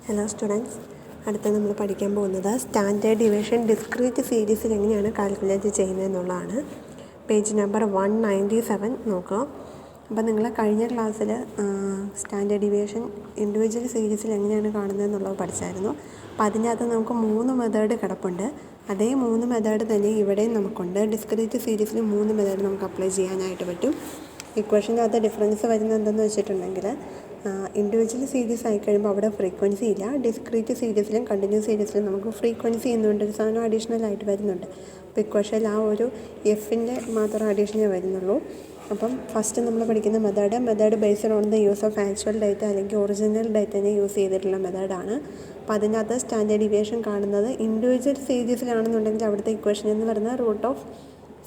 Hello students, അടുത്ത നമ്മൾ പഠിക്കാൻ പോകുന്നത് സ്റ്റാൻഡേർഡ് ഡിവിഷൻ ഡിസ്ക്രീറ്റ് സീരീസിൽ എങ്ങനെയാണ് കാൽക്കുലേറ്റ് ചെയ്യുന്നതെന്നുള്ളതാണ്. പേജ് നമ്പർ 197 നോക്കുക. അപ്പോൾ നിങ്ങൾ കഴിഞ്ഞ ക്ലാസ്സിൽ സ്റ്റാൻഡേർഡ് ഡിവിഷൻ ഇൻഡിവിജ്വൽ സീരീസിൽ എങ്ങനെയാണ് കാണുന്നതെന്നുള്ളത് പഠിച്ചായിരുന്നു. അപ്പോൾ അതിനകത്ത് നമുക്ക് 3 മെത്തേഡ് കിടപ്പുണ്ട്. അതേ 3 മെത്തേഡ് തന്നെ ഇവിടെയും നമുക്കുണ്ട്. ഡിസ്ക്രീറ്റ് സീരീസിൽ 3 മെത്തേഡ് നമുക്ക് അപ്ലൈ ചെയ്യാനായിട്ട് പറ്റും. ഇക്വേഷനകത്ത് ഡിഫറൻസ് വരുന്നത് എന്തെന്ന് വെച്ചിട്ടുണ്ടെങ്കിൽ, ഇൻഡിവിജ്വൽ സീരീസ് ആയി കഴിയുമ്പോൾ അവിടെ ഫ്രീക്വൻസി ഇല്ല. ഡിസ്ക്രീറ്റ് സീരീസിലും കണ്ടിന്യൂസ് സീരീസിലും നമുക്ക് ഫ്രീക്വൻസി എന്നുകൊണ്ടൊരു സാധനം അഡീഷണൽ ആയിട്ട് വരുന്നുണ്ട്. അപ്പോൾ ഇക്വേഷനിൽ ആ ഒരു എഫിൻ്റെ മാത്രം അഡീഷനേ വരുന്നുള്ളൂ. അപ്പം ഫസ്റ്റ് നമ്മൾ പഠിക്കുന്ന method based on the use of actual data അല്ലെങ്കിൽ ഒറിജിനൽ ഡേറ്റനെ യൂസ് ചെയ്തിട്ടുള്ള മെത്തേഡാണ്. അപ്പോൾ അതിനകത്ത് സ്റ്റാൻഡേർഡ് ഡീവിയേഷൻ കാണുന്നത് ഇൻഡിവിജ്വൽ സീരീസിലാണെന്നുണ്ടെങ്കിൽ അവിടുത്തെ ഇക്വേഷൻ എന്ന് പറയുന്നത് root of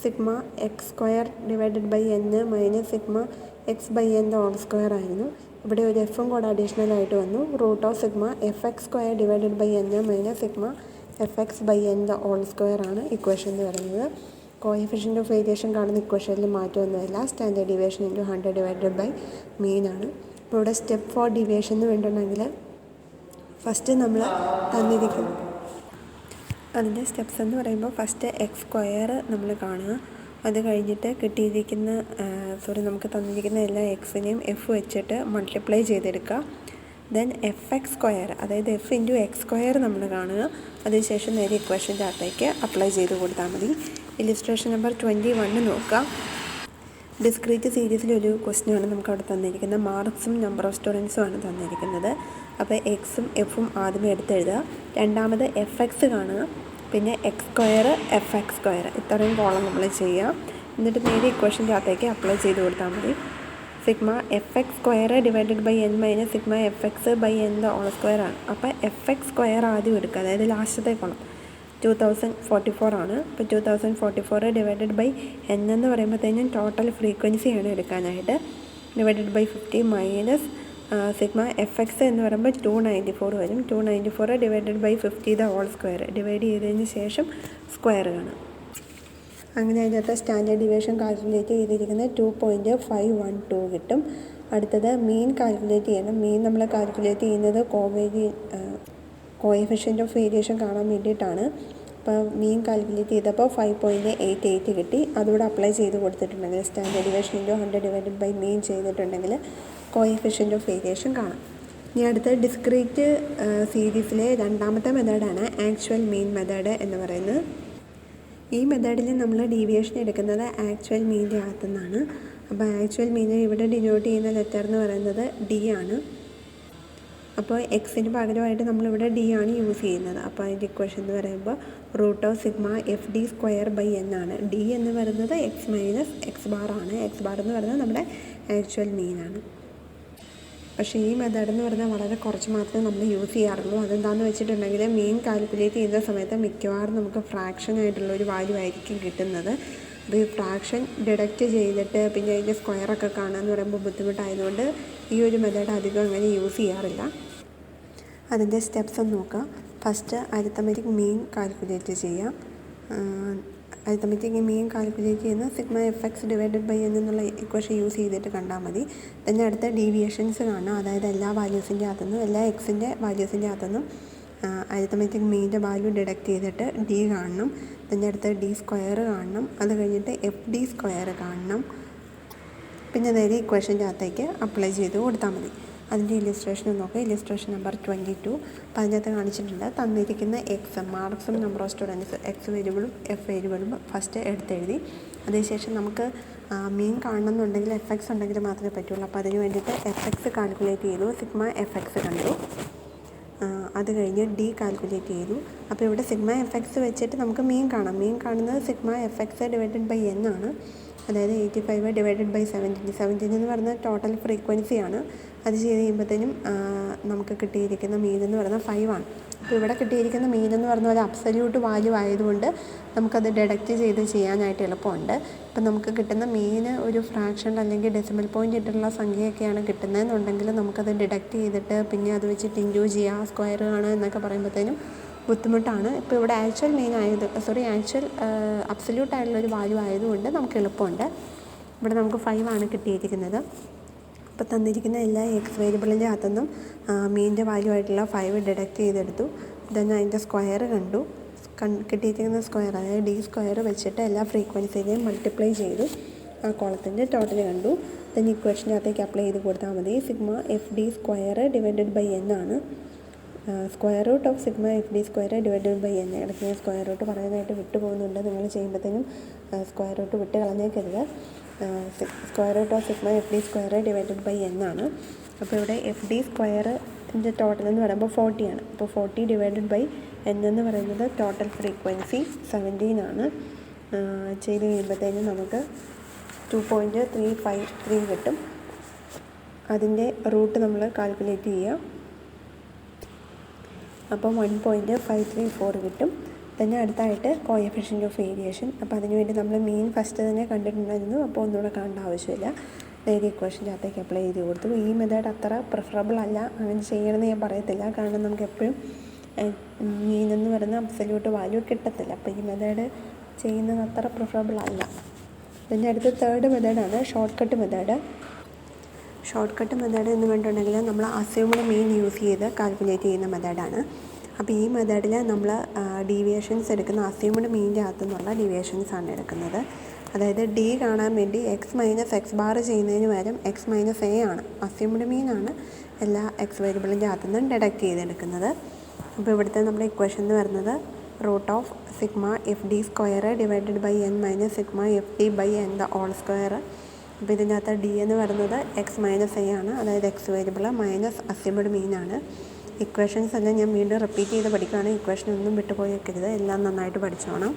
sigma x square divided by n minus sigma x by n whole square ആയിരുന്നു. ഇവിടെ ഒരു എഫും കൂടെ അഡീഷണൽ ആയിട്ട് വന്നു. Root of sigma f x square divided by n minus sigma f x by n whole square ആണ് equation എന്ന് പറയുന്നത്. കോഎഫിഷ്യൻ്റ് ഓഫ് വേരിയേഷൻ കാണുന്ന ഇക്വേഷനിൽ മാറ്റമൊന്നുമില്ല. Standard deviation into 100 divided by mean ആണ്. ഇപ്പോൾ ഇവിടെ സ്റ്റെപ്പ് 4 ഡീവിയേഷൻ എന്ന് വേണ്ടിയിട്ടുണ്ടെങ്കിൽ ഫസ്റ്റ് നമ്മൾ തന്നിരിക്കുന്നു അതിൻ്റെ സ്റ്റെപ്സ് എന്ന് പറയുമ്പോൾ ഫസ്റ്റ് എക്സ് സ്ക്വയർ നമ്മൾ കാണുക. അത് കഴിഞ്ഞിട്ട് നമുക്ക് തന്നിരിക്കുന്ന എല്ലാ എക്സിനെയും എഫ് വെച്ചിട്ട് മൾട്ടിപ്ലൈ ചെയ്തെടുക്കുക. ദെൻ എഫ് എക്സ് സ്ക്വയർ, അതായത് എഫ് ഇൻറ്റു എക്സ് സ്ക്വയർ നമ്മൾ കാണുക. അതിനുശേഷം നേരെ ഇക്വേഷൻ്റെ അകത്തേക്ക് അപ്ലൈ ചെയ്ത് കൊടുത്താൽ മതി. ഇലിസ്ട്രേഷൻ നമ്പർ 21 നോക്കുക. ഡിസ്ക്രീറ്റ് സീരീസിലൊരു ക്വസ്റ്റ്യനാണ് നമുക്ക് അവിടെ തന്നിരിക്കുന്നത്. മാർക്സും നമ്പർ ഓഫ് സ്റ്റുഡൻസും ആണ് തന്നിരിക്കുന്നത്. അപ്പോൾ എക്സും എഫും ആദ്യമേ എടുത്തെഴുതുക. രണ്ടാമത് എഫ് എക്സ് കാണുക. പിന്നെ X square F x square ഇത്രയും കോളം നമ്മൾ ചെയ്യുക. എന്നിട്ട് നേരെ ഇക്വേഷൻ്റെ അകത്തേക്ക് അപ്ലൈ ചെയ്ത് കൊടുത്താൽ മതി. Sigma f x square divided by n minus sigma f x by n whole square ആണ്. അപ്പോൾ എഫ് എക്സ് സ്ക്വയർ ആദ്യം എടുക്കുക, അതായത് ലാസ്റ്റത്തെ കോളം 2044 ആണ്. അപ്പോൾ 2044 ഡിവൈഡഡ് ബൈ എൻ എന്ന് പറയുമ്പോഴത്തേനും ടോട്ടൽ ഫ്രീക്വൻസിയാണ് എടുക്കാനായിട്ട്. Divided by 50 minus sigma f x എന്ന് പറയുമ്പോൾ 294 വരും. 294 divided by 50 the whole square divide ചെയ്തതിന് ശേഷം സ്ക്വയർ കാണും. അങ്ങനെ അതിനകത്ത് സ്റ്റാൻഡേർഡ് ഡീവിയേഷൻ കാൽക്കുലേറ്റ് ചെയ്തിരിക്കുന്നത് 2.512 കിട്ടും. അടുത്തത് മീൻ കാൽക്കുലേറ്റ് ചെയ്യണം. മീൻ നമ്മൾ കാൽക്കുലേറ്റ് ചെയ്യുന്നത് കോഎഫിഷ്യൻ്റ് ഓഫ് വേരിയേഷൻ കാണാൻ വേണ്ടിയിട്ടാണ്. അപ്പോൾ മീൻ കാൽക്കുലേറ്റ് ചെയ്തപ്പോൾ 5.88 കിട്ടി. അതുകൂടെ അപ്ലൈ ചെയ്ത് കൊടുത്തിട്ടുണ്ടെങ്കിൽ standard deviation into 100 divided by mean ചെയ്തിട്ടുണ്ടെങ്കിൽ കോഎഫിഷ്യൻ്റ് ഓഫ് വേരിയേഷൻ കാണാം. ഇനി അടുത്ത ഡിസ്ക്രീറ്റ് സീരീസിലെ രണ്ടാമത്തെ മെത്തേഡാണ് ആക്ച്വൽ മീൻ മെത്തേഡ് എന്ന് പറയുന്നത്. ഈ മെത്തേഡിൽ നമ്മൾ ഡീവിയേഷൻ എടുക്കുന്നത് ആക്ച്വൽ മീൻ്റെ അകത്തു നിന്നാണ്. അപ്പോൾ ആക്ച്വൽ മീനെ ഇവിടെ ഡിനോട്ട് ചെയ്യുന്ന ലെറ്റർ എന്ന് പറയുന്നത് ഡി ആണ്. അപ്പോൾ എക്സിന് പകരമായിട്ട് നമ്മളിവിടെ ഡി ആണ് യൂസ് ചെയ്യുന്നത്. അപ്പോൾ അതിൻ്റെ ഇക്വേഷൻ എന്ന് പറയുമ്പോൾ root of sigma F D square by N ആണ്. ഡി എന്ന് പറയുന്നത് എക്സ് മൈനസ് എക്സ് ബാർ ആണ്. എക്സ് ബാർ എന്ന് പറയുന്നത് നമ്മുടെ ആക്ച്വൽ മീനാണ്. പക്ഷേ ഈ മെത്തേഡ് എന്ന് പറഞ്ഞാൽ വളരെ കുറച്ച് മാത്രമേ നമ്മൾ യൂസ് ചെയ്യാറുള്ളൂ. അതെന്താണെന്ന് വെച്ചിട്ടുണ്ടെങ്കിൽ മീൻ കാൽക്കുലേറ്റ് ചെയ്യുന്ന സമയത്ത് മിക്കവാറും നമുക്ക് ഫ്രാക്ഷൻ ആയിട്ടുള്ളൊരു വാല്യൂ ആയിരിക്കും കിട്ടുന്നത്. അപ്പോൾ ഈ ഫ്രാക്ഷൻ ഡിഡക്റ്റ് ചെയ്തിട്ട് പിന്നെ അതിൻ്റെ സ്ക്വയറൊക്കെ കാണാമെന്ന് പറയുമ്പോൾ ബുദ്ധിമുട്ടായതുകൊണ്ട് ഈ ഒരു മെത്തേഡ് അധികം അങ്ങനെ യൂസ് ചെയ്യാറില്ല. അതിൻ്റെ സ്റ്റെപ്സ് ഒന്ന് നോക്കാം. ഫസ്റ്റ് അരിത്തമെറ്റിക് മീൻ കാൽക്കുലേറ്റ് ചെയ്യാം. അരിത്തമെറ്റിക് മീൻ കാൽക്കുലേറ്റ് ചെയ്യുന്ന sigma f x divided by n എന്നുള്ള ഇക്വേഷൻ യൂസ് ചെയ്തിട്ട് കണ്ടാൽ മതി. പിന്നെ അടുത്ത ഡീവിയേഷൻസ് കാണാം, അതായത് എല്ലാ വാല്യൂസിൻ്റെ അകത്തുനിന്നും എല്ലാ എക്സിൻ്റെ വാല്യൂസിൻ്റെ അകത്തുനിന്നും അരിത്തമെറ്റിക് മീൻ്റെ വാല്യൂ ഡിഡക്റ്റ് ചെയ്തിട്ട് ഡി കാണണം. പിന്നെ അടുത്ത് ഡി സ്ക്വയർ കാണണം. അത് കഴിഞ്ഞിട്ട് എഫ് ഡി സ്ക്വയർ കാണണം. പിന്നെ നേരെ ഇക്വേഷൻ്റെ അകത്തേക്ക് അപ്ലൈ ചെയ്ത് കൊടുത്താൽ മതി. അതിൻ്റെ ഇലിസ്ട്രേഷൻ നോക്കുക. Illustration number 22. അപ്പോൾ അതിനകത്ത് കാണിച്ചിട്ടുണ്ട് തന്നിരിക്കുന്ന എക്സ് മാർക്സും നമ്പർ ഓഫ് സ്റ്റുഡൻസ് എക്സ് വേരിയബിളും എഫ് വേരിയബിളും ഫസ്റ്റ് എടുത്തെഴുതി. അതിനുശേഷം നമുക്ക് മീൻ കാണണമെന്നുണ്ടെങ്കിൽ എഫ് എക്സ് ഉണ്ടെങ്കിൽ മാത്രമേ പറ്റുള്ളൂ. അപ്പോൾ അതിന് വേണ്ടിയിട്ട് എഫ് എക്സ് കാൽക്കുലേറ്റ് ചെയ്തു. സിഗ്മ എഫ് എക്സ് കണ്ടു. അത് കഴിഞ്ഞ് ഡി കാൽക്കുലേറ്റ് ചെയ്തു. അപ്പോൾ ഇവിടെ സിഗ്മ എഫ് എക്സ് വെച്ചിട്ട് നമുക്ക് മീൻ കാണാം. മീൻ കാണുന്നത് sigma f x divided by N ആണ്. അതായത് 85 ഡിവൈഡഡ് ബൈ 17 എന്ന് പറയുന്നത് ടോട്ടൽ ഫ്രീക്വൻസിയാണ്. അത് ചെയ്ത് കഴിയുമ്പോഴത്തേനും നമുക്ക് കിട്ടിയിരിക്കുന്ന മീൻ എന്ന് പറയുന്നത് 5 ആണ്. അപ്പോൾ ഇവിടെ കിട്ടിയിരിക്കുന്ന മീൻ എന്ന് പറയുന്ന ഒരു അബ്സല്യൂട്ട് വാല്യൂ ആയതുകൊണ്ട് നമുക്കത് ഡിഡക്റ്റ് ചെയ്ത് ചെയ്യാനായിട്ട് എളുപ്പമുണ്ട്. ഇപ്പം നമുക്ക് കിട്ടുന്ന മീൻ ഒരു ഫ്രാക്ഷൻ അല്ലെങ്കിൽ ഡെസിമൽ പോയിൻ്റ് ഇട്ടുള്ള സംഖ്യയൊക്കെയാണ് കിട്ടുന്നതെന്നുണ്ടെങ്കിൽ നമുക്കത് ഡിഡക്റ്റ് ചെയ്തിട്ട് പിന്നെ അത് വെച്ചിട്ട് ഇൻറ്റു ചെയ്യുക സ്ക്വയർ കാണുക എന്നൊക്കെ പറയുമ്പോഴത്തേനും ബുദ്ധിമുട്ടാണ്. ഇപ്പോൾ ഇവിടെ ആക്ച്വൽ അബ്സല്യൂട്ട് ആയിട്ടുള്ളൊരു വാല്യൂ ആയതുകൊണ്ട് നമുക്ക് എളുപ്പമുണ്ട്. ഇവിടെ നമുക്ക് 5 ആണ് കിട്ടിയിരിക്കുന്നത്. അപ്പോൾ തന്നിരിക്കുന്ന എല്ലാ എക്സ് വേരിയബിളിൻ്റെ അകത്തുനിന്നും മീനിൻ്റെ വാല്യൂ ആയിട്ടുള്ള 5 ഡിഡക്റ്റ് ചെയ്തെടുത്തു. ദെൻ അതിൻ്റെ സ്ക്വയർ കണ്ടു. കിട്ടിയിരിക്കുന്ന സ്ക്വയർ അതായത് ഡി സ്ക്വയർ വെച്ചിട്ട് എല്ലാ ഫ്രീക്വൻസിനെയും മൾട്ടിപ്ലൈ ചെയ്തു. ആ കോളത്തിൻ്റെ ടോട്ടൽ കണ്ടു. ദെൻ ഇക്വേഷനകത്തേക്ക് അപ്ലൈ ചെയ്ത് കൊടുത്താൽ മതി. Sigma F D square divided by N ആണ്. Square root of sigma F D square divided by N. ഇടയ്ക്ക് ഞാൻ സ്ക്വയർ റൂട്ട് പറയാനായിട്ട് വിട്ടു പോകുന്നുണ്ട്. നിങ്ങൾ ചെയ്യുമ്പോഴത്തേനും സ്ക്വയർ റൂട്ട് വിട്ട് കളഞ്ഞേക്കരുത്. Square root of sigma F D square divided by N ആണ്. അപ്പോൾ ഇവിടെ എഫ് ഡി സ്ക്വയറിൻ്റെ ടോട്ടൽ എന്ന് പറയുമ്പോൾ 40 ആണ്. അപ്പോൾ 40 ഡിവൈഡഡ് ബൈ എൻ എന്ന് പറയുന്നത് ടോട്ടൽ ഫ്രീക്വൻസി 17 ആണ്. ചെയ്ത് കഴിയുമ്പോഴത്തേനും നമുക്ക് 2.353 കിട്ടും. അതിൻ്റെ റൂട്ട് നമ്മൾ കാൽക്കുലേറ്റ് ചെയ്യുക. അപ്പോൾ 1.534 കിട്ടും. തന്നെ അടുത്തായിട്ട് കോഎഫിഷ്യൻ്റ് ഓഫ് വേരിയേഷൻ. അപ്പോൾ അതിനുവേണ്ടി നമ്മൾ മീൻ ഫസ്റ്റ് തന്നെ കണ്ടിട്ടുണ്ടായിരുന്നു. അപ്പോൾ ഒന്നുകൂടെ കാണേണ്ട ആവശ്യമില്ല. നേരെ ഇക്വേഷൻ്റെ അകത്തേക്ക് അപ്ലൈ ചെയ്ത് കൊടുത്തു. ഈ മെത്തേഡ് അത്ര പ്രിഫറബിൾ അല്ല, അങ്ങനെ ചെയ്യണമെന്ന് ഞാൻ പറയത്തില്ല. കാരണം നമുക്ക് എപ്പോഴും മീനെന്ന് പറയുന്ന അബ്സല്യൂട്ട് വാല്യൂ കിട്ടത്തില്ല. അപ്പോൾ ഈ മെത്തേഡ് ചെയ്യുന്നത് അത്ര പ്രിഫറബിൾ അല്ല. പിന്നെ അടുത്ത തേർഡ് മെത്തേഡാണ് short cut method. Short cut method എന്ന് പറഞ്ഞിട്ടുണ്ടെങ്കിൽ നമ്മൾ അസ്യൂംഡ് മീൻ യൂസ് ചെയ്ത് കാൽക്കുലേറ്റ് ചെയ്യുന്ന മെത്തേഡാണ്. അപ്പോൾ ഈ മെത്തേഡിൽ നമ്മൾ ഡീവിയേഷൻസ് എടുക്കുന്ന അസ്യൂംഡ് മീനിൻ്റെ അകത്തു നിന്നുള്ള ഡീവിയേഷൻസ് ആണ് എടുക്കുന്നത്. അതായത് ഡി കാണാൻ വേണ്ടി എക്സ് മൈനസ് എക്സ് ബാർ ചെയ്യുന്നതിന് പകരം എക്സ് മൈനസ് എ ആണ്. അസ്യൂംഡ് മീനാണ് എല്ലാ എക്സ് വേരിയബിളിൻ്റെ അകത്തു നിന്നും ഡിഡക്റ്റ് ചെയ്തെടുക്കുന്നത്. അപ്പോൾ ഇവിടുത്തെ നമ്മുടെ ഇക്വേഷൻ എന്ന് പറയുന്നത് root of sigma F D square divided by n minus sigma F D by n the whole square. അപ്പോൾ ഇതിനകത്ത് ഡി എന്ന് പറയുന്നത് എക്സ് മൈനസ് എ ആണ്. അതായത് എക്സ് വേരിയബിൾ മൈനസ് അസ്യൂംഡ് മീനാണ്. ഇക്വേഷൻസ് എല്ലാം ഞാൻ വീണ്ടും റിപ്പീറ്റ് ചെയ്ത് പഠിക്കുകയാണ്. ഇക്വേഷൻ ഒന്നും വിട്ടുപോയി വെക്കരുത്, എല്ലാം നന്നായിട്ട് പഠിച്ചോണം.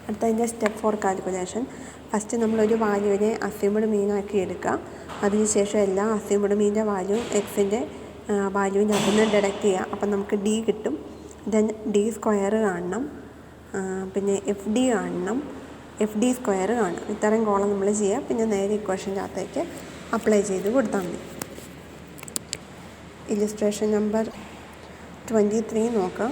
അടുത്തതിൻ്റെ സ്റ്റെപ്പ് 4 കാൽക്കുലേഷൻ. ഫസ്റ്റ് നമ്മളൊരു വാല്യൂവിനെ അസ്യൂംഡ് മീനാക്കി എടുക്കുക. അതിനുശേഷം എല്ലാ അസ്യൂംഡ് മീനിൻ്റെ വാല്യൂ എക്സിൻ്റെ വാല്യൂവിൻ്റെ അതിൽ ഡിഡക്റ്റ് ചെയ്യുക. അപ്പം നമുക്ക് ഡി കിട്ടും. ദെൻ ഡി സ്ക്വയർ കാണണം, പിന്നെ എഫ് ഡി കാണണം, എഫ് ഡി സ്ക്വയർ കാണണം. ഇത്രയും കോളം നമ്മൾ ചെയ്യുക. പിന്നെ നേരെ ഇക്വേഷൻ്റെ അകത്തേക്ക് അപ്ലൈ ചെയ്ത് കൊടുത്താൽ മതി. ഇല്ലുസ്ട്രേഷൻ നമ്പർ 23 നോക്കാം.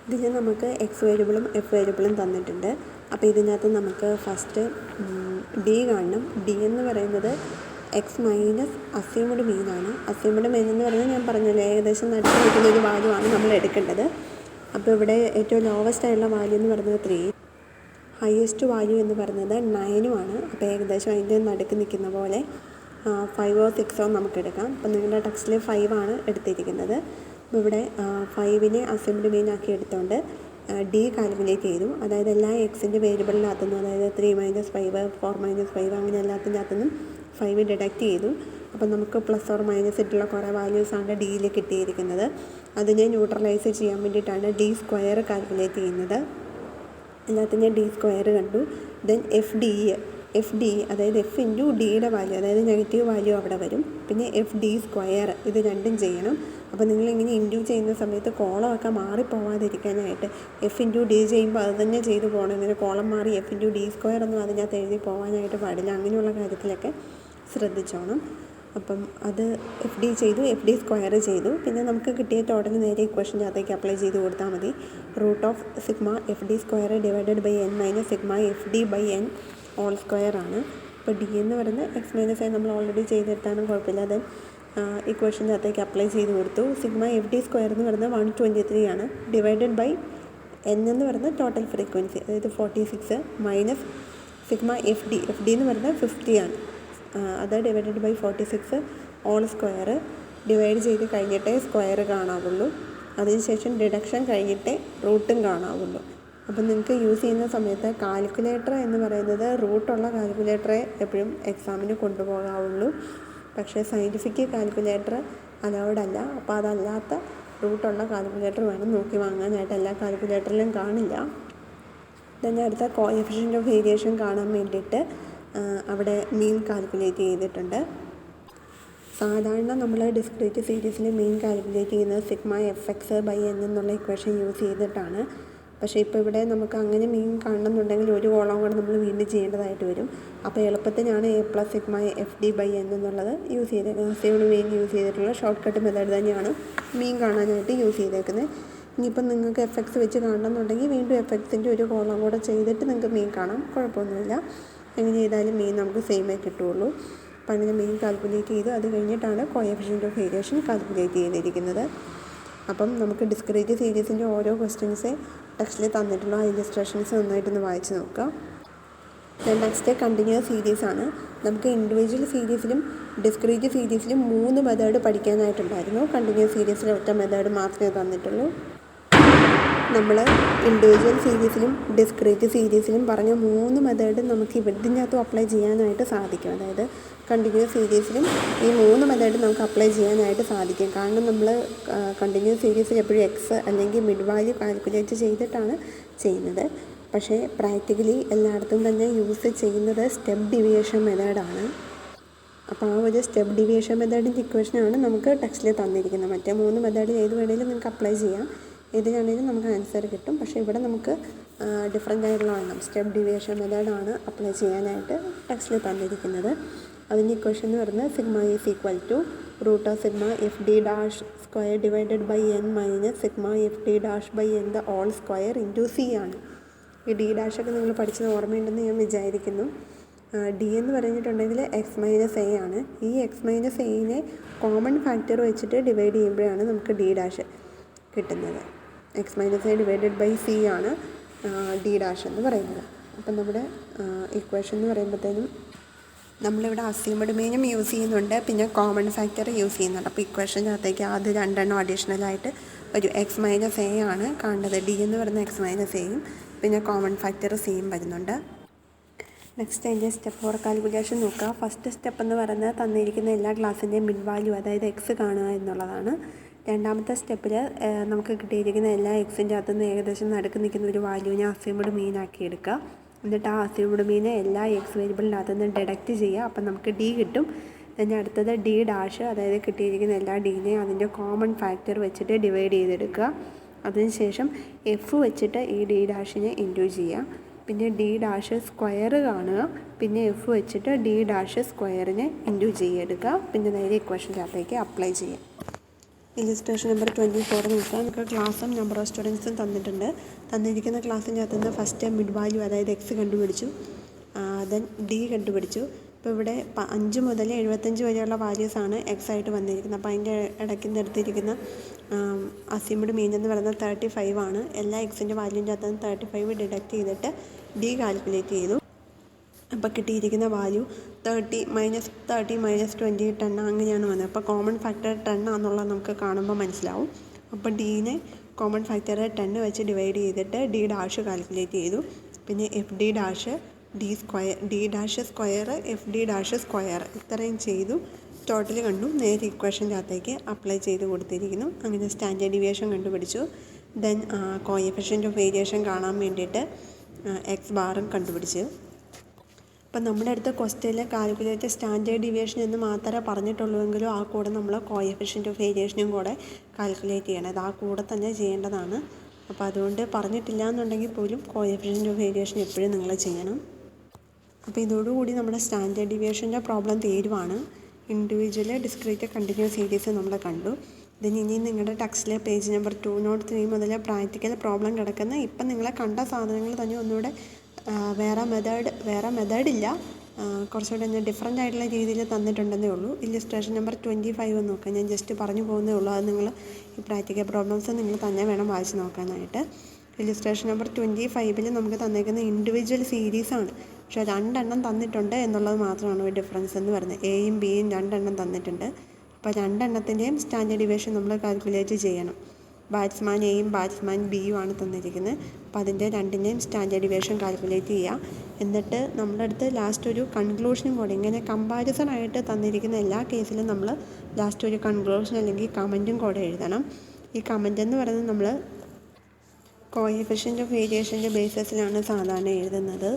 ഇതിൽ നമുക്ക് എക്സ് വേരിയബിളും എഫ് വേരിയബിളും തന്നിട്ടുണ്ട്. അപ്പോൾ ഇതിനകത്ത് നമുക്ക് ഫസ്റ്റ് ഡി കാണണം. ഡി എന്ന് പറയുന്നത് എക്സ് മൈനസ് അസ്യൂംഡ് മീനാണ്. അസ്യൂംഡ് മീൻ എന്ന് പറയുന്നത് ഞാൻ പറഞ്ഞല്ലോ ഏകദേശം നടുക്ക് നിൽക്കുന്ന ഒരു വാല്യൂ ആണ് നമ്മൾ എടുക്കേണ്ടത്. അപ്പോൾ ഇവിടെ ഏറ്റവും ലോവസ്റ്റ് ആയിട്ടുള്ള വാല്യൂ എന്ന് പറയുന്നത് 3, ഹയസ്റ്റ് വാല്യൂ എന്ന് പറയുന്നത് 9 ആണ്. അപ്പോൾ ഏകദേശം അതിൻ്റെ നടുക്ക് നിൽക്കുന്ന പോലെ 5 or 6 നമുക്ക് എടുക്കാം. അപ്പോൾ നിങ്ങളുടെ ടെക്സ്റ്റിൽ 5 ആണ് എടുത്തിരിക്കുന്നത്. അപ്പോൾ ഇവിടെ 5നെ അസ്യൂംഡ് മീൻ ആക്കി എടുത്തുകൊണ്ട് ഡി കാൽക്കുലേറ്റ് ചെയ്തു. അതായത് എല്ലാ എക്സിൻ്റെ വേരിയബിളിനകത്തുനിന്നും, അതായത് 3 - 5 4 - 5 അങ്ങനെ എല്ലാത്തിൻ്റെ അകത്തുനിന്നും 5 ഡിഡക്റ്റ് ചെയ്തു. അപ്പോൾ നമുക്ക് പ്ലസ് ഓർ മൈനസ് ഇട്ടുള്ള കുറേ വാല്യൂസാണ് ഡിയിൽ കിട്ടിയിരിക്കുന്നത്. അതിനെ ന്യൂട്രലൈസ് ചെയ്യാൻ വേണ്ടിയിട്ടാണ് ഡി സ്ക്വയർ കാൽക്കുലേറ്റ് ചെയ്യുന്നത്. എല്ലാത്തിൻ്റെയും ഡി സ്ക്വയർ കണ്ടു. ദെൻ എഫ് ഡി അതായത് എഫ് ഇൻറ്റു ഡിയുടെ വാല്യൂ, അതായത് നെഗറ്റീവ് വാല്യൂ അവിടെ വരും. പിന്നെ എഫ് ഡി സ്ക്വയർ, ഇത് രണ്ടും ചെയ്യണം. അപ്പോൾ നിങ്ങളിങ്ങനെ ഇൻറ്റു ചെയ്യുന്ന സമയത്ത് കോളമൊക്കെ മാറിപ്പോവാതിരിക്കാനായിട്ട് എഫ് ഇൻറ്റു ഡി ചെയ്യുമ്പോൾ അത് തന്നെ ചെയ്തു പോകണം. ഇങ്ങനെ കോളം മാറി എഫ് ഇൻറ്റു ഡി സ്ക്വയർ ഒന്നും അതിനകത്ത് എഴുതി പോകാനായിട്ട് പാടില്ല. അങ്ങനെയുള്ള കാര്യത്തിലൊക്കെ ശ്രദ്ധിച്ചോണം. അപ്പം അത് എഫ് ഡി ചെയ്തു, എഫ് ഡി സ്ക്വയർ ചെയ്തു. പിന്നെ നമുക്ക് കിട്ടിയ ടോട്ടൽ നേരെ ഇക്വേഷൻ്റെ അകത്തേക്ക് അപ്ലൈ ചെയ്ത് കൊടുത്താൽ മതി. Root of sigma F D square divided by n minus sigma F D by n whole square ആണ്. അപ്പോൾ ഡി എന്ന് പറയുന്നത് എക്സ് മൈനസ് എ നമ്മൾ ഓൾറെഡി ചെയ്തെടുത്താലും കുഴപ്പമില്ല. അത് ഇക്വേഷൻ്റെ അകത്തേക്ക് അപ്ലൈ ചെയ്ത് കൊടുത്തു. സിഗ്മ എഫ് ഡി സ്ക്വയർ എന്ന് പറയുന്നത് 123 ആണ്. ഡിവൈഡഡ് ബൈ എൻ എന്ന് പറയുന്നത് ടോട്ടൽ ഫ്രീക്വൻസി, അതായത് 46 മൈനസ് സിഗ്മ എഫ് ഡി എന്ന് പറയുന്നത് 50 ആണ്. അത് divided by 46 whole square. Divide ചെയ്ത് കഴിഞ്ഞിട്ടേ സ്ക്വയർ കാണാവുള്ളൂ. അതിനുശേഷം ഡിഡക്ഷൻ കഴിഞ്ഞിട്ടേ റൂട്ടും കാണാവുള്ളൂ. അപ്പം നിങ്ങൾക്ക് യൂസ് ചെയ്യുന്ന സമയത്ത് കാൽക്കുലേറ്റർ എന്ന് പറയുന്നത് റൂട്ടുള്ള കാൽക്കുലേറ്ററെ എപ്പോഴും എക്സാമിന് കൊണ്ടുപോകാവുള്ളൂ. പക്ഷേ സയൻറ്റിഫിക് കാൽക്കുലേറ്റർ അലൗഡ് അല്ല. അപ്പോൾ അതല്ലാത്ത റൂട്ടുള്ള കാൽക്കുലേറ്റർ വേണം നോക്കി വാങ്ങാനായിട്ട്. എല്ലാ കാൽക്കുലേറ്ററിലും കാണില്ല. തന്നെ അടുത്ത കോഎഫിഷ്യൻ്റ് ഓഫ് വേരിയേഷൻ കാണാൻ വേണ്ടിയിട്ട് അവിടെ മീൻ കാൽക്കുലേറ്റ് ചെയ്തിട്ടുണ്ട്. സാധാരണ നമ്മൾ ഡിസ്ക്രീറ്റ് സീരീസിൽ മീൻ കാൽക്കുലേറ്റ് ചെയ്യുന്നത് sigma f x by n എന്നുള്ള ഇക്വേഷൻ യൂസ് ചെയ്തിട്ടാണ്. പക്ഷേ ഇപ്പോൾ ഇവിടെ നമുക്ക് അങ്ങനെ മീൻ കാണണമെന്നുണ്ടെങ്കിൽ ഒരു കോളം കൂടെ നമ്മൾ വീണ്ടും ചെയ്യേണ്ടതായിട്ട് വരും. അപ്പോൾ എളുപ്പത്തിനാണ് A plus sigma F D by N എന്നുള്ളത് യൂസ് ചെയ്തേക്കുന്നത്. സേവ്ഡ് മീൻ യൂസ് ചെയ്തിട്ടുള്ള ഷോർട്ട് കട്ട് മെത്തേഡ് തന്നെയാണ് മീൻ കാണാനായിട്ട് യൂസ് ചെയ്തേക്കുന്നത്. ഇനിയിപ്പം നിങ്ങൾക്ക് എഫ് എക്സ് വെച്ച് കാണണമെന്നുണ്ടെങ്കിൽ വീണ്ടും എഫ് എക്സിൻ്റെ ഒരു കോളം കൂടെ ചെയ്തിട്ട് നിങ്ങൾക്ക് മീൻ കാണാം, കുഴപ്പമൊന്നുമില്ല. എങ്ങനെ ചെയ്താലും മീൻ നമുക്ക് സെയിമേ കിട്ടുകയുള്ളൂ. അപ്പോൾ അങ്ങനെ മീൻ കാൽക്കുലേറ്റ് ചെയ്തു. അത് കഴിഞ്ഞിട്ടാണ് കോഎഫിഷ്യൻ്റ് ഓഫ് വേരിയേഷൻ കാൽക്കുലേറ്റ് ചെയ്തിരിക്കുന്നത്. അപ്പം നമുക്ക് ഡിസ്ക്രീറ്റ് സീരീസിൻ്റെ ഓരോ ക്വസ്റ്റ്യൻസ് ടെക്സ്റ്റിൽ തന്നിട്ടുള്ള ആ ഇല്ലസ്ട്രേഷൻസ് നന്നായിട്ടൊന്ന് വായിച്ച് നോക്കുക. നെക്സ്റ്റ് കണ്ടിന്യൂസ് സീരീസാണ്. നമുക്ക് ഇൻഡിവിജ്വൽ സീരീസിലും ഡിസ്ക്രീറ്റ് സീരീസിലും 3 മെത്തേഡ് പഠിക്കാനായിട്ടുണ്ടായിരുന്നു. കണ്ടിന്യൂസ് സീരീസിൽ ഒറ്റ മെത്തേഡ് മാത്രമേ തന്നിട്ടുള്ളൂ. നമ്മൾ ഇൻഡിവിജ്വൽ സീരീസിലും ഡിസ്ക്രീറ്റ് സീരീസിലും പറഞ്ഞ 3 മെത്തേഡ് നമുക്ക് ഇതിനകത്തും അപ്ലൈ ചെയ്യാനായിട്ട് സാധിക്കും. അതായത് കണ്ടിന്യൂസ് സീരീസിലും ഈ 3 മെത്തേഡ് നമുക്ക് അപ്ലൈ ചെയ്യാനായിട്ട് സാധിക്കും. കാരണം നമ്മൾ കണ്ടിന്യൂസ് സീരീസിൽ എപ്പോഴും എക്സ് അല്ലെങ്കിൽ മിഡ് വാല്യൂ കാൽക്കുലേറ്റ് ചെയ്തിട്ടാണ് ചെയ്യുന്നത്. പക്ഷേ പ്രാക്ടിക്കലി എല്ലായിടത്തും തന്നെ യൂസ് ചെയ്യുന്നത് സ്റ്റെപ്പ് ഡിവിയേഷൻ മെത്തേഡാണ്. അപ്പോൾ ആ ഒരു സ്റ്റെപ്പ് ഡിവിയേഷൻ മെത്തേഡിൻ്റെ ഇക്വേഷനാണ് നമുക്ക് ടെക്സ്റ്റിൽ തന്നിരിക്കുന്നത്. മറ്റേ 3 മെത്തേഡിൽ ഏത് വേണമെങ്കിലും നിങ്ങൾക്ക് അപ്ലൈ ചെയ്യാം, ഏതിനാണെങ്കിലും നമുക്ക് ആൻസർ കിട്ടും. പക്ഷേ ഇവിടെ നമുക്ക് ഡിഫറൻ്റ് ആയിട്ടുള്ള സ്റ്റെപ്പ് ഡിവിയേഷൻ മെത്തേഡാണ് അപ്ലൈ ചെയ്യാനായിട്ട് ടെക്സ്റ്റിൽ തന്നിരിക്കുന്നത്. അതിൻ്റെ ഇക്വേഷൻ എന്ന് പറയുന്നത് sigma is equal to root of sigma F d dash square divided by n minus sigma F d dash by n the whole square into c ആണ്. ഈ ഡി ഡാഷൊക്കെ നിങ്ങൾ പഠിച്ചത് ഓർമ്മയുണ്ടെന്ന് ഞാൻ വിചാരിക്കുന്നു. ഡി എന്ന് പറഞ്ഞിട്ടുണ്ടെങ്കിൽ എക്സ് മൈനസ് എ ആണ്. ഈ എക്സ് മൈനസ് എയിനെ കോമൺ ഫാക്ടർ വെച്ചിട്ട് ഡിവൈഡ് ചെയ്യുമ്പോഴാണ് നമുക്ക് ഡി ഡാഷ് കിട്ടുന്നത്. X minus a divided by c ആണ് ഡി ഡാഷ് എന്ന് പറയുന്നത്. അപ്പം നമ്മുടെ ഇക്വേഷൻ എന്ന് പറയുമ്പോഴത്തേനും നമ്മളിവിടെ അസ്യൂംഡ് മീനും യൂസ് ചെയ്യുന്നുണ്ട്, പിന്നെ കോമൺ ഫാക്ടർ യൂസ് ചെയ്യുന്നുണ്ട്. അപ്പോൾ ഇക്വേഷൻ്റെ അകത്തേക്ക് ആദ്യം 2 അഡീഷണലായിട്ട് ഒരു എക്സ് മൈനസ് എ ആണ് കാണുന്നത്. ഡി എന്ന് പറയുന്ന എക്സ് മൈനസ് എയും പിന്നെ കോമൺ ഫാക്ടർ സിയും വരുന്നുണ്ട്. നെക്സ്റ്റ് അതിൻ്റെ സ്റ്റെപ്പ് 4 കാൽക്കുലേഷൻ നോക്കുക. ഫസ്റ്റ് സ്റ്റെപ്പ് എന്ന് പറയുന്നത് തന്നിരിക്കുന്ന എല്ലാ ക്ലാസ്സിൻ്റെയും മിഡ് വാല്യൂ അതായത് എക്സ് കാണുക എന്നുള്ളതാണ്. രണ്ടാമത്തെ സ്റ്റെപ്പിൽ നമുക്ക് കിട്ടിയിരിക്കുന്ന എല്ലാ എക്സിൻ്റെ അകത്തുനിന്ന് ഏകദേശം നടുക്ക് നിൽക്കുന്ന ഒരു വാല്യൂവിനെ അസ്യൂംഡ് മീനാക്കി എടുക്കുക. എന്നിട്ട് ആ അസ്യൂംഡ് മീനെ എല്ലാ എക്സ് വേരിയബിളിൻ്റെ അകത്തുനിന്ന് ഡിഡക്റ്റ് ചെയ്യുക. അപ്പം നമുക്ക് ഡി കിട്ടും. പിന്നെ അടുത്തത് ഡി ഡാഷ്, അതായത് കിട്ടിയിരിക്കുന്ന എല്ലാ ഡീനെയും അതിൻ്റെ കോമൺ ഫാക്ടർ വെച്ചിട്ട് ഡിവൈഡ് ചെയ്തെടുക്കുക. അതിനുശേഷം എഫ് വെച്ചിട്ട് ഈ ഡി ഡാഷിനെ ഇൻറ്റു ചെയ്യുക. പിന്നെ ഡി ഡാഷ് സ്ക്വയർ കാണുക. പിന്നെ എഫ് വെച്ചിട്ട് ഡി ഡാഷ് സ്ക്വയറിനെ ഇൻറ്റു ചെയ്തെടുക്കുക. പിന്നെ നേരെ ഇക്വേഷൻ്റെ അകത്തേക്ക് അപ്ലൈ ചെയ്യാം. ഇലിസ്ട്രേഷൻ നമ്പർ 24 നോക്കുക. നമുക്ക് ക്ലാസ്സും നമ്പർ ഓഫ് സ്റ്റുഡൻസും തന്നിരിക്കുന്ന ക്ലാസ്സിൻ്റെ അകത്തുനിന്ന് ഫസ്റ്റ് മിഡ് വാല്യൂ അതായത് എക്സ് കണ്ടുപിടിച്ചു, ദെൻ ഡി കണ്ടുപിടിച്ചു. ഇപ്പോൾ ഇവിടെ 5 മുതൽ 75 വരെയുള്ള വാല്യൂസാണ് എക്സ് ആയിട്ട് വന്നിരിക്കുന്നത്. അപ്പോൾ അതിൻ്റെ ഇടയ്ക്ക് എടുത്തിരിക്കുന്ന അസ്യൂംഡ് മീൻ എന്ന് പറയുന്നത് 35 ആണ്. എല്ലാ എക്സിൻ്റെ വാല്യൂൻ്റെ അകത്തുനിന്ന് 35 ഡിഡക്റ്റ് ചെയ്തിട്ട് ഡി കാൽക്കുലേറ്റ് ചെയ്തു. അപ്പോൾ കിട്ടിയിരിക്കുന്ന വാല്യൂ 30 മൈനസ് 20 10 അങ്ങനെയാണ് വന്നത്. അപ്പോൾ കോമൺ ഫാക്ടർ 10 ആണെന്നുള്ളത് നമുക്ക് കാണുമ്പോൾ മനസ്സിലാവും. അപ്പോൾ ഡീനെ കോമൺ ഫാക്ടർ 10 വെച്ച് ഡിവൈഡ് ചെയ്തിട്ട് ഡി ഡാഷ് കാൽക്കുലേറ്റ് ചെയ്തു. പിന്നെ F d dash D dash square F d dash square ഇത്രയും ചെയ്തു. ടോട്ടൽ കണ്ടു. നേരെ ഇക്വേഷൻ്റെ അകത്തേക്ക് അപ്ലൈ ചെയ്ത് കൊടുത്തിരിക്കുന്നു. അങ്ങനെ സ്റ്റാൻഡേർഡ് ഡീവിയേഷൻ കണ്ടുപിടിച്ചു. ദെൻ കോഎഫിഷ്യൻ്റ് ഓഫ് വേരിയേഷൻ കാണാൻ വേണ്ടിയിട്ട് എക്സ് ബാറും കണ്ടുപിടിച്ചു. അപ്പം നമ്മുടെ അടുത്ത ക്വസ്റ്റ്യനിൽ കാൽക്കുലേറ്റ് സ്റ്റാൻഡേർഡ് ഡീവിയേഷൻ എന്ന് മാത്രമേ പറഞ്ഞിട്ടുള്ളൂവെങ്കിലും ആ കൂടെ നമ്മൾ കോഎഫിഷ്യൻ്റ് ഓഫ് വേരിയേഷനും കൂടെ കാൽക്കുലേറ്റ് ചെയ്യണം. അത് ആ കൂടെ തന്നെ ചെയ്യേണ്ടതാണ്. അപ്പോൾ അതുകൊണ്ട് പറഞ്ഞിട്ടില്ല എന്നുണ്ടെങ്കിൽ പോലും കോഎഫിഷ്യൻ്റ് ഓഫ് വേരിയേഷൻ എപ്പോഴും നിങ്ങൾ ചെയ്യണം. അപ്പോൾ ഇതോടുകൂടി നമ്മുടെ സ്റ്റാൻഡേർഡ് ഡീവിയേഷൻ്റെ പ്രോബ്ലം തീരുവാണ്. ഇൻഡിവിജ്വൽ ഡിസ്ക്രീറ്റ് കണ്ടിന്യൂസ് സീരീസ് നമ്മൾ കണ്ടു. ഇനി നിങ്ങളുടെ ടെക്സ്റ്റിലെ പേജ് നമ്പർ 203 മുതൽ പ്രാക്ടിക്കൽ പ്രോബ്ലം കിടക്കുന്ന ഇപ്പം നിങ്ങളെ കണ്ട സാധനങ്ങൾ തന്നെ ഒന്നുകൂടെ വേറെ മെത്തേഡില്ല, കുറച്ചുകൂടെ ഡിഫറൻ്റ് ആയിട്ടുള്ള രീതിയിൽ തന്നിട്ടുണ്ടെന്നേ ഉള്ളൂ. ഇല്ലുസ്ട്രേഷൻ നമ്പർ 25 നോക്കാം. ഞാൻ ജസ്റ്റ് പറഞ്ഞു പോകുന്നേ ഉള്ളൂ. അത് നിങ്ങൾ ഈ പ്രാക്ടിക്കൽ പ്രോബ്ലംസ് നിങ്ങൾ തന്നെ വേണം വായിച്ച് നോക്കാനായിട്ട്. ഇല്ലുസ്ട്രേഷൻ നമ്പർ 25 നമുക്ക് തന്നേക്കുന്ന ഇൻഡിവിജ്വൽ സീരീസാണ്. പക്ഷേ 2 എണ്ണം തന്നിട്ടുണ്ട് എന്നുള്ളത് മാത്രമാണ് ഒരു ഡിഫറൻസ് എന്ന് പറയുന്നത്. എയും ബിയും 2 എണ്ണം തന്നിട്ടുണ്ട്. അപ്പോൾ 2 എണ്ണത്തിൻ്റെയും സ്റ്റാൻഡേർഡ് ഡീവിയേഷൻ നമ്മൾ കാൽക്കുലേറ്റ് ചെയ്യണം. ബാറ്റ്സ്മാൻ എയും ബാറ്റ്സ്മാൻ ബിയും ആണ് തന്നിരിക്കുന്നത്. അപ്പോൾ അതിൻ്റെ 2ൻ്റെയും സ്റ്റാൻഡേർഡ് ഡീവിയേഷൻ കാൽക്കുലേറ്റ് ചെയ്യുക. എന്നിട്ട് നമ്മുടെ അടുത്ത് ലാസ്റ്റ് ഒരു കൺക്ലൂഷനും കൂടെ ഇങ്ങനെ കമ്പാരിസൺ ആയിട്ട് തന്നിരിക്കുന്ന എല്ലാ കേസിലും നമ്മൾ ലാസ്റ്റ് ഒരു കൺക്ലൂഷൻ അല്ലെങ്കിൽ കമൻറ്റും കൂടെ എഴുതണം. ഈ കമൻ്റ് എന്ന് പറയുന്നത് നമ്മൾ കോഎഫിഷ്യൻ്റ് ഓഫ് വേരിയേഷൻ്റെ ബേസിസിലാണ് സാധാരണ എഴുതുന്നത്.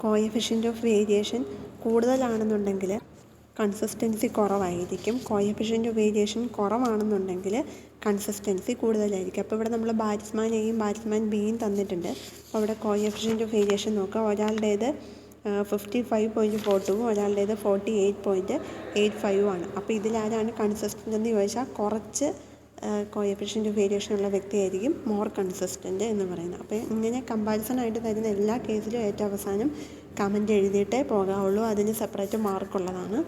കോഎഫിഷ്യൻ്റ് ഓഫ് വേരിയേഷൻ കൂടുതലാണെന്നുണ്ടെങ്കിൽ കൺസിസ്റ്റൻസി കുറവായിരിക്കും. കോഎഫിഷ്യൻ്റ് ഓഫ് വേരിയേഷൻ കുറവാണെന്നുണ്ടെങ്കിൽ കൺസിസ്റ്റൻസി കൂടുതലായിരിക്കും. അപ്പോൾ ഇവിടെ നമ്മൾ ബാറ്റ്സ്മാൻ എയും ബാറ്റ്സ്മാൻ ബിയും തന്നിട്ടുണ്ട്. അപ്പോൾ അവിടെ കോഎഫിഷ്യൻ്റ് ഓഫ് വേരിയേഷൻ നോക്കുക. ഒരാളുടേത് 55.42 ഒരാളുടേത് 48.85 ആണ്. അപ്പോൾ ഇതിലാരാണ് കൺസിസ്റ്റൻ്റ് എന്ന് ചോദിച്ചാൽ കുറച്ച് കോഎഫിഷ്യൻ്റ് ഓഫ് വേരിയേഷൻ ഉള്ള വ്യക്തിയായിരിക്കും മോർ കൺസിസ്റ്റൻ്റ് എന്ന് പറയുന്നത്. അപ്പോൾ ഇങ്ങനെ കമ്പാരിസൺ ആയിട്ട് തരുന്ന എല്ലാ കേസിലും ഏറ്റവും അവസാനം കമൻറ്റ് എഴുതിയിട്ടേ പോകാവുള്ളൂ. അതിന് സെപ്പറേറ്റ് മാർക്കുള്ളതാണ്.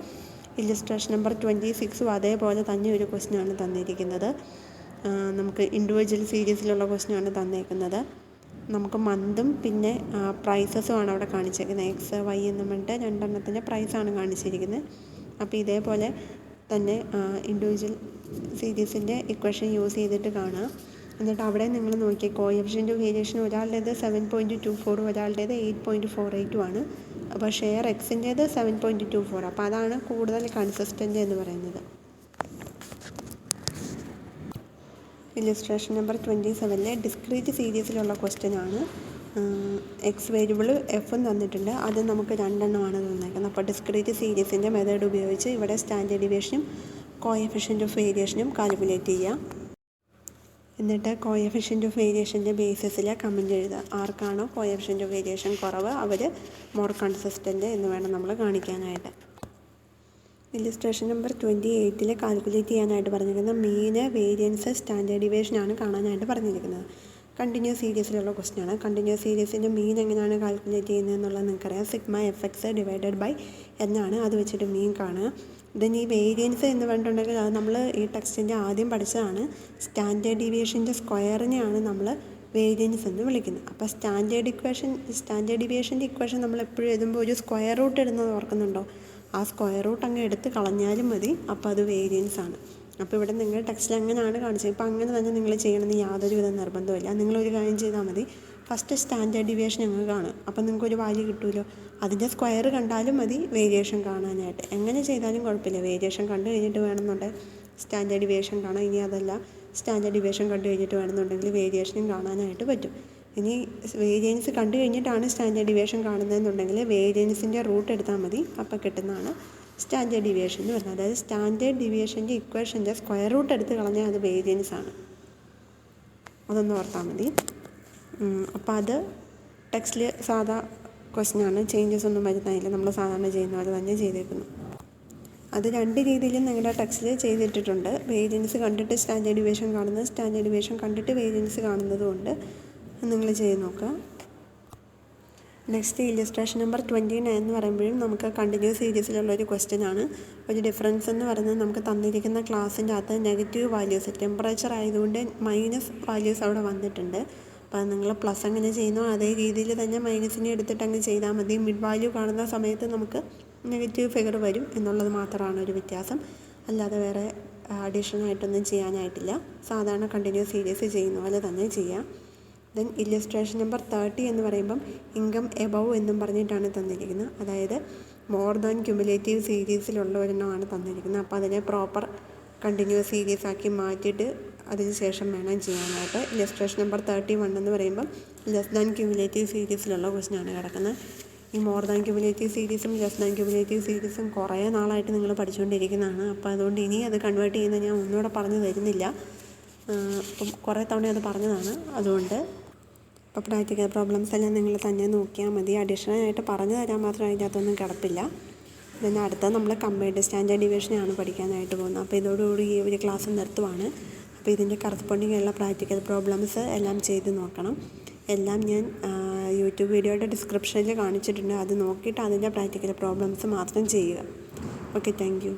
ഇല്ലസ്ട്രേഷൻ നമ്പർ 26 അതേപോലെ തന്നെ ഒരു ക്വസ്റ്റ്യനാണ് തന്നിരിക്കുന്നത്. നമുക്ക് ഇൻഡിവിജ്വൽ സീരീസിലുള്ള ക്വസ്റ്റ്യനാണ് തന്നേക്കുന്നത്. നമുക്ക് മന്തും പിന്നെ പ്രൈസസുമാണ് അവിടെ കാണിച്ചിരിക്കുന്നത്. എക്സ് വൈ എന്ന് പറഞ്ഞിട്ട് രണ്ടെണ്ണത്തിൻ്റെ പ്രൈസാണ് കാണിച്ചിരിക്കുന്നത്. അപ്പോൾ ഇതേപോലെ തന്നെ ഇൻഡിവിജ്വൽ സീരീസിൻ്റെ ഇക്വേഷൻ യൂസ് ചെയ്തിട്ട് കാണാം. എന്നിട്ട് അവിടെ നിങ്ങൾ നോക്കിയ കോഎഫിഷ്യൻ്റ് വേരിയേഷൻ ഒരാളുടേത് 7.24 ഒരാളുടേത് 8.48 ആണ്. അപ്പോൾ ഷെയർ എക്സിൻ്റേത് 7.24. അപ്പോൾ അതാണ് കൂടുതൽ കൺസിസ്റ്റൻ്റ് എന്ന് പറയുന്നത്. ഇല്ലസ്ട്രേഷൻ നമ്പർ 27 ഡിസ്ക്രീറ്റ് സീരീസിലുള്ള ക്വസ്റ്റ്യൻ ആണ്. എക്സ് വേരിയബിൾ എഫും തന്നിട്ടുണ്ട്. അത് നമുക്ക് രണ്ടെണ്ണമാണ് തന്നേക്കുന്നത്. അപ്പോൾ ഡിസ്ക്രീറ്റ് സീരീസിൻ്റെ മെത്തേഡ് ഉപയോഗിച്ച് ഇവിടെ സ്റ്റാൻഡേർഡ് ഡീവിയേഷനും കോഎഫിഷ്യൻ്റ് ഓഫ് വേരിയേഷനും കാൽക്കുലേറ്റ് ചെയ്യാം. എന്നിട്ട് കോഎഫിഷ്യൻ്റ് ഓഫ് വേരിയേഷൻ്റെ ബേസിസിൽ കമൻറ്റ് എഴുതുക. ആർക്കാണോ കോഎഫിഷ്യൻ്റ് ഓഫ് വേരിയേഷൻ കുറവ് അവർ മോർ കൺസിസ്റ്റൻ്റ് എന്ന് വേണം നമ്മൾ കാണിക്കാനായിട്ട്. ഇല്ലസ്ട്രേഷൻ നമ്പർ 28 കാൽക്കുലേറ്റ് ചെയ്യാനായിട്ട് പറഞ്ഞിരിക്കുന്നത് മീന്, വേരിയൻസ്, സ്റ്റാൻഡേർഡ് ഡീവിയേഷനാണ് കാണാനായിട്ട് പറഞ്ഞിരിക്കുന്നത്. കണ്ടിന്യൂസ് സീരീസിലുള്ള ക്വസ്റ്റ്യനാണ്. കണ്ടിന്യൂസ് സീരീസിൻ്റെ മീൻ എങ്ങനെയാണ് കാൽക്കുലേറ്റ് ചെയ്യുന്നത് എന്നുള്ളത് നിങ്ങൾക്കറിയാം. സിഗ്മ എഫ്(x) ഡിവൈഡഡ് ബൈ എന്നാണ്. അത് വെച്ചിട്ട് മീൻ കാണുക. ദെൻ ഈ വേരിയൻസ് എന്ന് പറഞ്ഞിട്ടുണ്ടെങ്കിൽ അത് നമ്മൾ ഈ ടെക്സ്റ്റിൻ്റെ ആദ്യം പഠിച്ചതാണ്. സ്റ്റാൻഡേർഡ് ഡീവിയേഷൻ്റെ സ്ക്വയറിനെയാണ് നമ്മൾ വേരിയൻസ് എന്ന് വിളിക്കുന്നത്. അപ്പോൾ സ്റ്റാൻഡേർഡ് ഡീവിയേഷൻ്റെ ഇക്വേഷൻ നമ്മൾ എപ്പോഴും എഴുതുമ്പോൾ ഒരു സ്ക്വയർ റൂട്ട് ഇടുന്നത് ഓർക്കുന്നുണ്ടോ? ആ സ്ക്വയർ റൂട്ട് അങ്ങ് എടുത്ത് കളഞ്ഞാലും മതി. അപ്പോൾ അത് വേരിയൻസ് ആണ്. അപ്പോൾ ഇവിടെ നിങ്ങൾ ടെക്സ്റ്റിൽ അങ്ങനെയാണ് കാണിച്ചത്. ഇപ്പോൾ അങ്ങനെ തന്നെ നിങ്ങൾ ചെയ്യണമെന്ന് യാതൊരുവിധ നിർബന്ധമില്ല. നിങ്ങളൊരു കാര്യം ചെയ്താൽ മതി. ഫസ്റ്റ് സ്റ്റാൻഡേർഡ് ഡീവിയേഷൻ അങ്ങ് കാണും. അപ്പോൾ നിങ്ങൾക്കൊരു വാല്യൂ കിട്ടുമല്ലോ. അതിൻ്റെ സ്ക്വയർ കണ്ടാലും മതി വേരിയേഷൻ കാണാനായിട്ട്. എങ്ങനെ ചെയ്താലും കുഴപ്പമില്ല. വേരിയേഷൻ കണ്ടു കഴിഞ്ഞിട്ട് വേണമെന്നുണ്ടെങ്കിൽ സ്റ്റാൻഡേർഡ് ഡീവിയേഷൻ കാണാം. ഇനി അതല്ല സ്റ്റാൻഡേർഡ് ഡീവിയേഷൻ കണ്ടു കഴിഞ്ഞിട്ട് വേണമെന്നുണ്ടെങ്കിൽ വേരിയേഷനും കാണാനായിട്ട് പറ്റും. ഇനി വേരിയൻസ് കണ്ടു കഴിഞ്ഞിട്ടാണ് സ്റ്റാൻഡേർഡ് ഡീവിയേഷൻ കാണുന്നതെന്നുണ്ടെങ്കിൽ വേരിയൻസിൻ്റെ റൂട്ട് എടുത്താൽ മതി. അപ്പോൾ കിട്ടുന്നതാണ് സ്റ്റാൻഡേർഡ് ഡീവിയേഷൻ എന്ന് പറയുന്നത്. അതായത് സ്റ്റാൻഡേർഡ് ഡീവിയേഷൻ്റെ ഇക്വേഷൻ്റെ സ്ക്വയർ റൂട്ട് എടുത്ത് കളഞ്ഞാൽ അത് വേരിയൻസ് ആണ്. അതൊന്ന് ഓർത്താൽ മതി. അപ്പോൾ അത് ടെക്സ്റ്റിൽ സാധാ ക്വസ്റ്റ്യനാണ്. ചേഞ്ചസ് ഒന്നും വരുന്നില്ല. നമ്മൾ സാധാരണ ചെയ്യുന്ന പോലെ തന്നെ ചെയ്തേക്കുന്നു. അത് രണ്ട് രീതിയിലും നിങ്ങളുടെ ടെക്സ്റ്റിൽ ചെയ്തിട്ടിട്ടുണ്ട്. വേരിയൻസ് കണ്ടിട്ട് സ്റ്റാൻഡേർഡ് ഡീവിയേഷൻ കാണുന്നത്, സ്റ്റാൻഡേർഡ് ഡീവിയേഷൻ കണ്ടിട്ട് വേരിയൻസ് കാണുന്നതുകൊണ്ട് നിങ്ങൾ ചെയ്ത് നോക്കുക. നെക്സ്റ്റ് ഇല്ലസ്ട്രേഷൻ നമ്പർ 29 എന്ന് പറയുമ്പോഴും നമുക്ക് കണ്ടിന്യൂസ് സീരീസിലുള്ളൊരു ക്വസ്റ്റ്യനാണ്. ഒരു ഡിഫറൻസ് എന്ന് പറയുന്നത് നമുക്ക് തന്നിരിക്കുന്ന ക്ലാസ്സിൻ്റെ അകത്ത് നെഗറ്റീവ് വാല്യൂസ്, ടെമ്പറേച്ചർ ആയതുകൊണ്ട് മൈനസ് വാല്യൂസ് അവിടെ വന്നിട്ടുണ്ട്. അപ്പോൾ നിങ്ങൾ പ്ലസ് എങ്ങനെ ചെയ്യുന്നോ അതേ രീതിയിൽ തന്നെ മൈനസിനെ എടുത്തിട്ട് അങ്ങ് ചെയ്താൽ മതി. മിഡ് വാല്യൂ കാണുന്ന സമയത്ത് നമുക്ക് നെഗറ്റീവ് ഫിഗർ വരും എന്നുള്ളത് മാത്രമാണ് ഒരു വ്യത്യാസം. അല്ലാതെ വേറെ അഡീഷണലായിട്ടൊന്നും ചെയ്യാനായിട്ടില്ല. സാധാരണ കണ്ടിന്യൂസ് സീരീസ് ചെയ്യുന്ന പോലെ തന്നെ ചെയ്യാം. ദെൻ ഇല്ലസ്ട്രേഷൻ നമ്പർ 30 എന്ന് പറയുമ്പം ഇൻകം എബവ് എന്നും പറഞ്ഞിട്ടാണ് തന്നിരിക്കുന്നത്. അതായത് മോർ ദാൻ ക്യുമുലേറ്റീവ് സീരീസിലുള്ള ഒരെണ്ണമാണ് തന്നിരിക്കുന്നത്. അപ്പോൾ അതിനെ പ്രോപ്പർ കണ്ടിന്യൂസ് സീരീസ് ആക്കി മാറ്റിയിട്ട് അതിന് ശേഷം വേണം ചെയ്യാനായിട്ട്. ഇല്ലസ്ട്രേഷൻ നമ്പർ 31 എന്ന് പറയുമ്പം ലെസ് ദാൻ ക്യുമുലേറ്റീവ് സീരീസിലുള്ള ക്വസ്റ്റ്യനാണ് കിടക്കുന്നത്. ഈ മോർ ദാൻ ക്യുമുലേറ്റീവ് സീരീസും ലെസ് ദാൻ ക്യുമുലേറ്റീവ് സീരീസും കുറേ നാളായിട്ട് നിങ്ങൾ പഠിച്ചുകൊണ്ടിരിക്കുന്നതാണ്. അപ്പോൾ അതുകൊണ്ട് ഇനി അത് കൺവേർട്ട് ചെയ്യുന്നത് ഞാൻ ഒന്നുകൂടെ പറഞ്ഞു തരുന്നില്ല. അപ്പം കുറേ തവണ അത് പറഞ്ഞതാണ്. അതുകൊണ്ട് ഇപ്പോൾ പ്രാക്ടിക്കൽ പ്രോബ്ലംസ് എല്ലാം നിങ്ങൾ തന്നെ നോക്കിയാൽ മതി. അഡീഷണലായിട്ട് പറഞ്ഞു തരാൻ മാത്രം അതിൻ്റെ അകത്തൊന്നും കിടപ്പില്ല. പിന്നെ അടുത്ത നമ്മൾ കമ്പൈൻഡ് സ്റ്റാൻഡേർഡ് ഡീവിയേഷനാണ് പഠിക്കാനായിട്ട് പോകുന്നത്. അപ്പോൾ ഇതോടുകൂടി ഈ ഒരു ക്ലാസ് നിർത്തുവാണ്. അപ്പോൾ ഇതിൻ്റെ കറസ്പോണ്ടിങ് ഉള്ള പ്രാക്ടിക്കൽ പ്രോബ്ലംസ് എല്ലാം ചെയ്ത് നോക്കണം. എല്ലാം ഞാൻ യൂട്യൂബ് വീഡിയോയുടെ ഡിസ്ക്രിപ്ഷനിൽ കാണിച്ചിട്ടുണ്ട്. അത് നോക്കിയിട്ട് അതിൻ്റെ പ്രാക്ടിക്കൽ പ്രോബ്ലംസ് മാത്രം ചെയ്യുക. Okay, thank you.